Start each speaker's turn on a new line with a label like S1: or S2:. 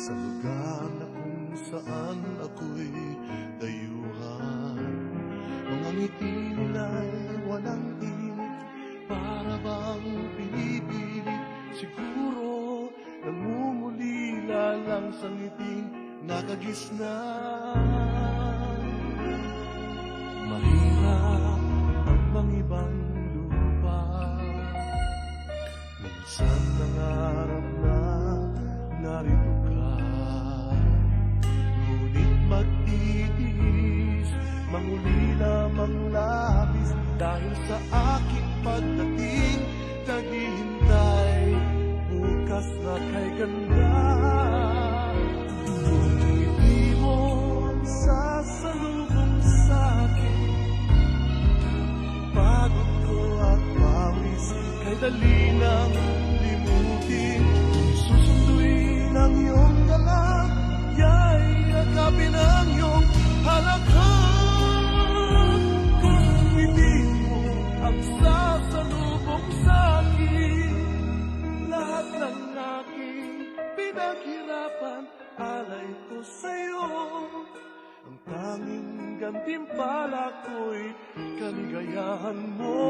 S1: sa lugar na kung saan ako'y dayuhan. Mga ngiti nila'y walang init, para bang pinipilit. Siguro nangungulila lang sa ngiting nakagisnan. Mahirap ang mangibang lupa, minsan nangarap na narito ka. Ngunit magtitiis, mangulila, manglabis, dahil sa aking pagdating, naghihintay bukas na kay ganda. Kung hindi mo sasalubong sa'kin, pagod ko at pawis, kay dali nang limutin. Kung susunduin ang iyong dala, ya'y yakapin ang iyong halakhak. Kung hindi mo ang sasalubong sa'kin, lahat ng aking pinaghirapan, alay ko sa'yo. Ang tanging gantimpala ko'y kaligayahan mo.